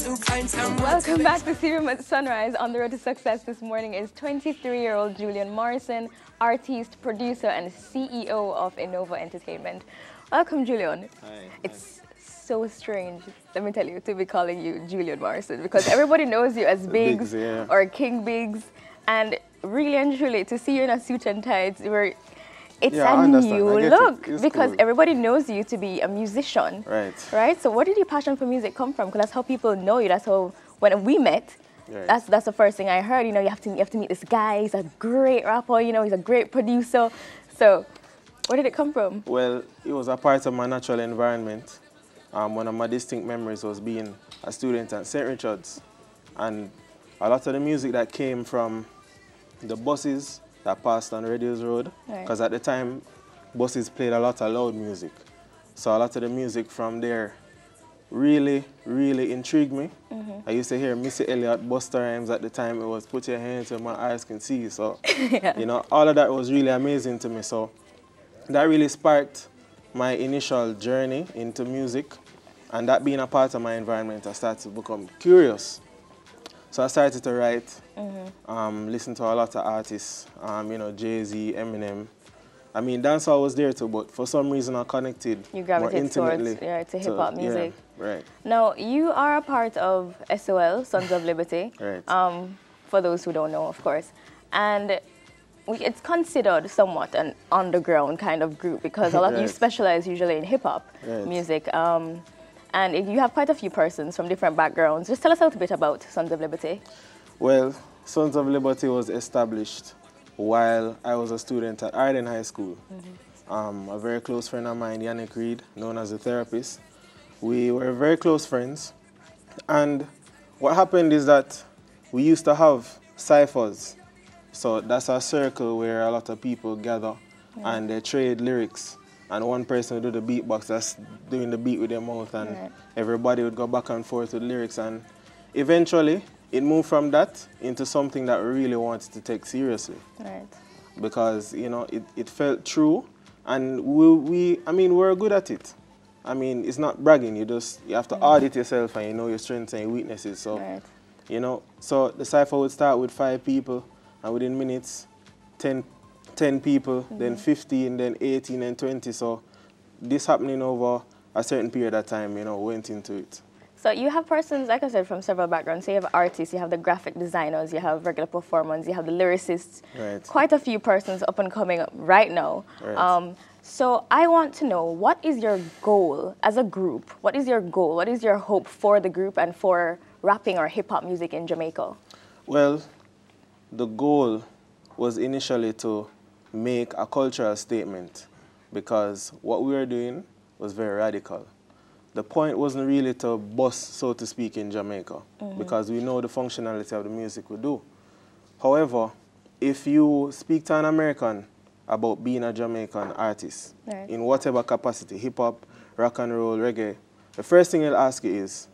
Welcome back to CVM at Sunrise. On the road to success this morning is 23-year-old Julian Morrison, artist, producer, and CEO of Innovo Entertainment. Welcome, Julian. Hi. It's so strange, let me tell you, to be calling you Julian Morrison because everybody knows you as Biggs, Yeah. or King Biggs, and really and truly to see you in a suit and tie, it's a new look because cool. everybody knows you to be a musician. Right. Right? So where did your passion for music come from? Because that's how people know you. That's how, when we met, right. that's the first thing I heard. You know, you have to meet this guy. He's a great rapper, you know, he's a great producer. So where did it come from? Well, it was a part of my natural environment. One of my distinct memories was being a student at St. Richard's. And a lot of the music that came from the buses that passed on Radios Road, because at the time, buses played a lot of loud music. So a lot of the music from there really, really intrigued me. I used to hear Missy Elliott, Busta Rhymes at the time. It was put your hands where my eyes can see. So, you know, all of that was really amazing to me. So that really sparked my initial journey into music. And that being a part of my environment, I started to become curious. So I started to write, listen to a lot of artists, you know, Jay-Z, Eminem. I mean, dancehall was there too, but for some reason I connected more intimately to hip-hop music. Yeah, right. Now, you are a part of SOL, Sons of Liberty, Right. For those who don't know, of course. And it's considered somewhat an underground kind of group because a lot of you specialize usually in hip-hop music. And you have quite a few persons from different backgrounds. Just tell us a little bit about Sons of Liberty. Well, Sons of Liberty was established while I was a student at Arden High School. A very close friend of mine, Yanique, known as the therapist. We were very close friends. And what happened is that we used to have ciphers. So that's a circle where a lot of people gather and they trade lyrics. And one person would do the beatbox, that's doing the beat with their mouth, and everybody would go back and forth with lyrics. And eventually, it moved from that into something that we really wanted to take seriously. Right. Because, you know, it felt true, and I mean, we're good at it. I mean, it's not bragging, you have to audit yourself and you know your strengths and your weaknesses. So, you know, so the cypher would start with 5 people, and within minutes, 10 people, then 15, then 18, and 20. So this happening over a certain period of time, you know, went into it. So you have persons, like I said, from several backgrounds. So you have artists, you have the graphic designers, you have regular performers, you have the lyricists. Right. Quite a few persons up and coming right now. Right. So I want to know, what is your goal as a group? What is your goal? What is your hope for the group and for rapping or hip-hop music in Jamaica? Well, the goal was initially to make a cultural statement because what we were doing was very radical. The point wasn't really to bust, so to speak, in Jamaica because we know the functionality of the music we do. However, if you speak to an American about being a Jamaican artist in whatever capacity, hip-hop, rock and roll, reggae, the first thing they'll ask you is,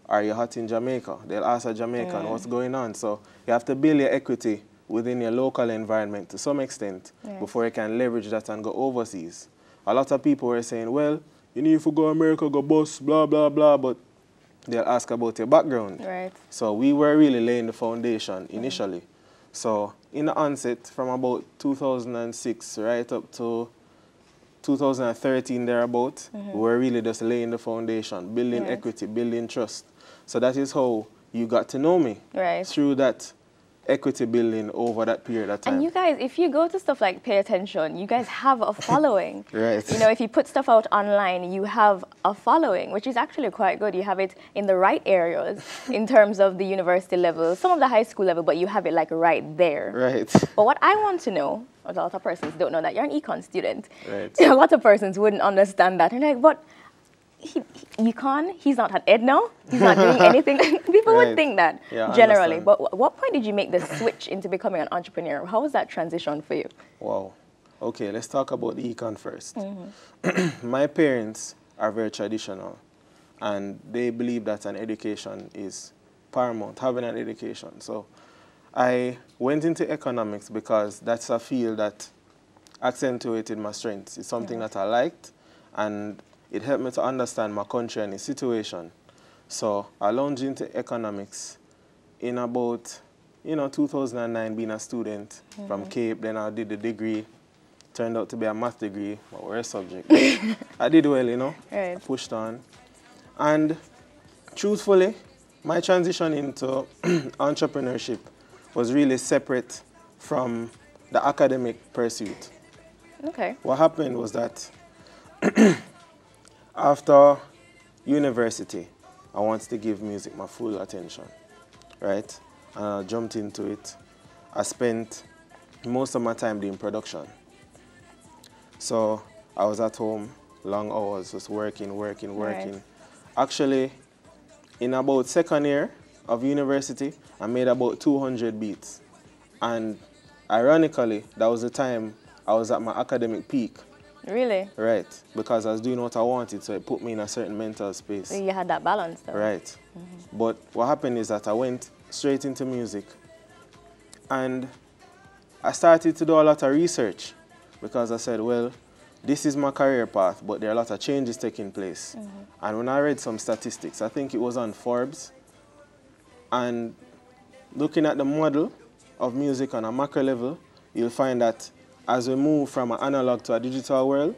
are you hot in Jamaica? They'll ask a Jamaican what's going on. So you have to build your equity within your local environment to some extent before you can leverage that and go overseas. A lot of people were saying, well, you need to go America, go bust, blah, blah, blah, but they'll ask about your background. Right. So we were really laying the foundation initially. So in the onset, from about 2006 right up to 2013 thereabout, we were really just laying the foundation, building equity, building trust. So that is how you got to know me, through that equity building over that period of time. And you guys, if you go to stuff like Pay Attention, you guys have a following. Right. You know, if you put stuff out online, you have a following, which is actually quite good. You have it in the right areas in terms of the university level, some of the high school level, but you have it like right there. Right. But what I want to know, a lot of persons don't know that you're an econ student. Right. A lot of persons wouldn't understand that. And like, but he's not an ed now, he's not doing anything. People would think that generally. But what point did you make the switch into becoming an entrepreneur? How was that transition for you? Wow. Okay, let's talk about the econ first. My parents are very traditional, and they believe that an education is paramount, having an education. So I went into economics because that's a field that accentuated my strengths. It's something that I liked, and it helped me to understand my country and its situation. So I launched into economics in about, 2009, being a student from Cape. Then I did the degree. Turned out to be a math degree, but worst subject. I did well, Right. I pushed on. And truthfully, my transition into entrepreneurship was really separate from the academic pursuit. Okay. What happened was that after university, I wanted to give music my full attention, right? And I jumped into it. I spent most of my time doing production. So I was at home, long hours, just working. Right. Actually, in about second year of university, I made about 200 beats. And ironically, that was the time I was at my academic peak. Really? Right, because I was doing what I wanted, so it put me in a certain mental space. So you had that balance, though. Right. But what happened is that I went straight into music, and I started to do a lot of research, because I said, well, this is my career path, but there are a lot of changes taking place. And when I read some statistics, I think it was on Forbes, and looking at the model of music on a macro level, you'll find that as we move from an analog to a digital world,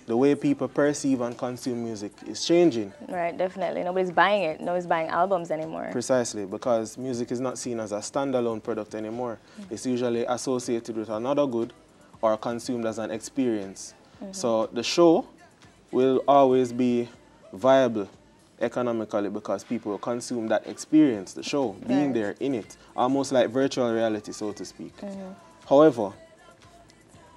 the way people perceive and consume music is changing. Right, definitely. Nobody's buying it. Nobody's buying albums anymore. Precisely, because music is not seen as a standalone product anymore. It's usually associated with another good or consumed as an experience. So the show will always be viable economically because people will consume that experience, the show, being there in it, almost like virtual reality, so to speak. However,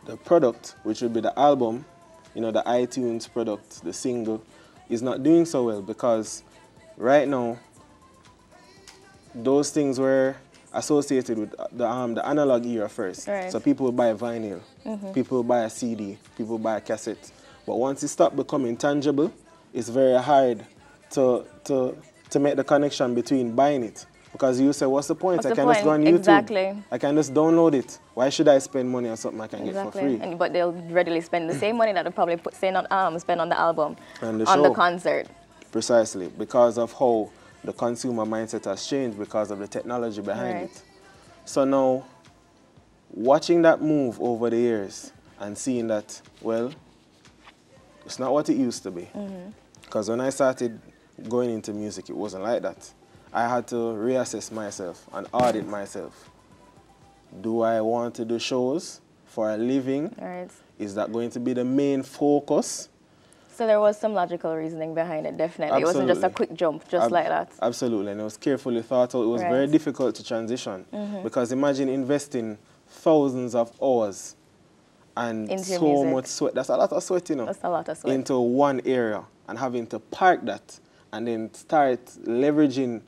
the product, which would be the album, the iTunes product, the single, is not doing so well because right now, those things were associated with the analog era first. Right. So people would buy a vinyl, people would buy a CD, people would buy a cassette. But once it stopped becoming tangible, it's very hard to make the connection between buying it. Because you say, what's the point? I can just go on YouTube. Exactly. I can just download it. Why should I spend money on something I can get for free? But they'll readily spend the same money that they'll probably spend on the album, And the on show. the concert. Precisely, because of how the consumer mindset has changed because of the technology behind it. So now, watching that move over the years and seeing that, well, it's not what it used to be. Because when I started going into music, it wasn't like that. I had to reassess myself and audit myself. Do I want to do shows for a living? Right. Is that going to be the main focus? So there was some logical reasoning behind it, definitely. Absolutely. It wasn't just a quick jump, like that. Absolutely, and it was carefully thought out. It was very difficult to transition because imagine investing thousands of hours and into so much sweat. That's a lot of sweat, That's a lot of sweat. into one area and having to park that and then start leveraging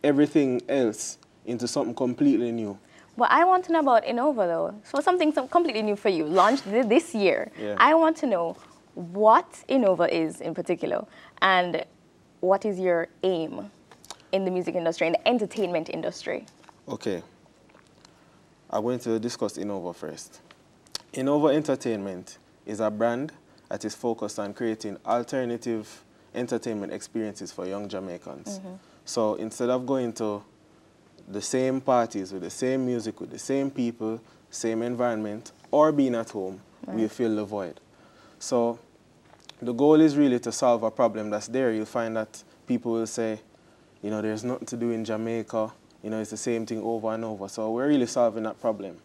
everything else into something completely new. But I want to know about Innovo, though. So something completely new for you, launched this year. Yeah. I want to know what Innovo is in particular, and what is your aim in the music industry, in the entertainment industry? Okay. I'm going to discuss Innovo first. Innovo Entertainment is a brand that is focused on creating alternative entertainment experiences for young Jamaicans. So instead of going to the same parties with the same music, with the same people, same environment, or being at home, we fill the void. So the goal is really to solve a problem that's there. You'll find that people will say, there's nothing to do in Jamaica. It's the same thing over and over. So we're really solving that problem.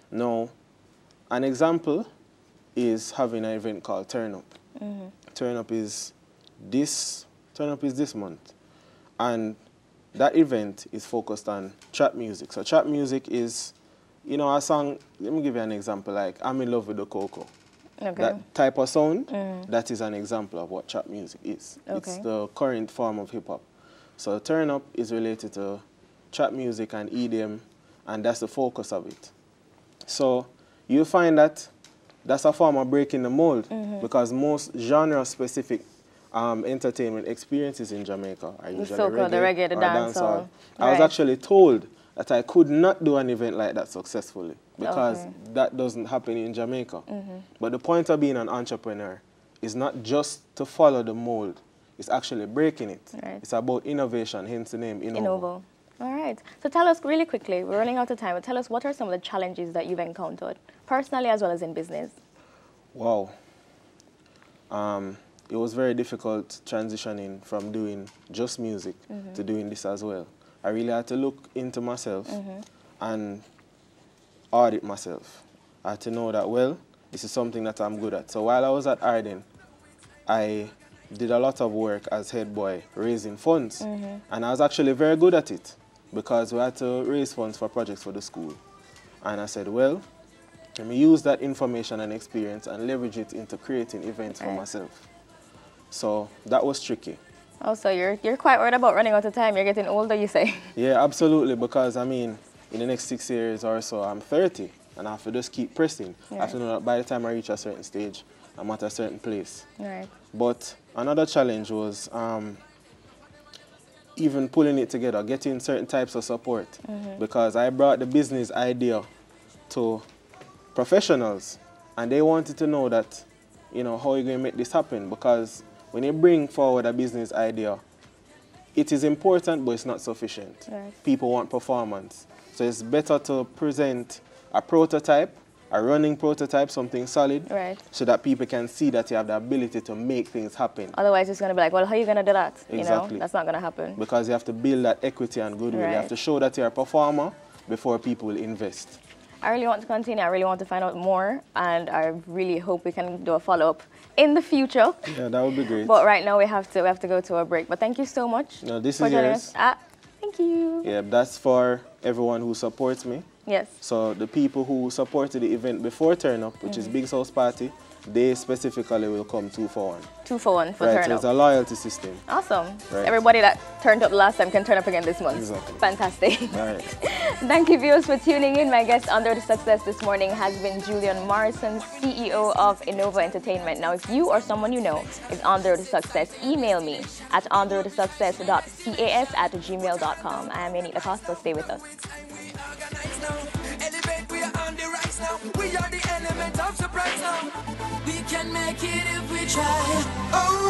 Now, an example is having an event called Turn Up. Turn Up is this month. And that event is focused on trap music. So trap music is, a song, let me give you an example, like I'm in love with the Coco. Okay. That type of sound, that is an example of what trap music is. Okay. It's the current form of hip-hop. So Turn Up is related to trap music and EDM, and that's the focus of it. So you'll find that that's a form of breaking the mold, because most genre-specific entertainment experiences in Jamaica are usually reggae, the or dancehall. I was actually told that I could not do an event like that successfully because that doesn't happen in Jamaica. But the point of being an entrepreneur is not just to follow the mold. it's actually breaking it. Right. It's about innovation, hence the name Innovo. Innovo. All right. So tell us really quickly, we're running out of time, but tell us what are some of the challenges that you've encountered, personally as well as in business? Wow. It was very difficult transitioning from doing just music to doing this as well. I really had to look into myself and audit myself. I had to know that, well, this is something that I'm good at. So while I was at Arden, I did a lot of work as head boy raising funds. And I was actually very good at it because we had to raise funds for projects for the school. And I said, well, let me use that information and experience and leverage it into creating events for myself. So that was tricky. Oh, so you're quite worried about running out of time. You're getting older, you say? Yeah, absolutely, because I mean, in the next 6 years or so, I'm 30, and I have to just keep pressing. I have to know that by the time I reach a certain stage, I'm at a certain place. Right. But another challenge was even pulling it together, getting certain types of support, because I brought the business idea to professionals, and they wanted to know that, you know, how are you going to make this happen? Because when you bring forward a business idea, it is important, but it's not sufficient. Right. People want performance. So it's better to present a prototype, a running prototype, something solid, so that people can see that you have the ability to make things happen. Otherwise, it's going to be like, well, how are you going to do that? Exactly. You know, that's not going to happen. Because you have to build that equity and goodwill. You have to show that you're a performer before people will invest. I really want to continue. I really want to find out more, and I really hope we can do a follow-up in the future. Yeah, that would be great. But right now we have to go to a break. But thank you so much. No, this is yours. Thank you. Yeah, that's for everyone who supports me. Yes. So the people who supported the event before Turn Up, which is Big House Party, they specifically will come 2 for 1. 2 for 1 for Turn Up. It's a loyalty system. Awesome. Right. Everybody that turned up last time can turn up again this month. Exactly. Fantastic. All right. Thank you, viewers, for tuning in. My guest Under the Success this morning has been Julian Morrison, CEO of Innovo Entertainment. Now, if you or someone you know is Under the Success, email me at underthesuccess.cas@gmail.com. I am Yanique DaCosta. Stay with us. We are the element of surprise now. We can make it if we try. Oh.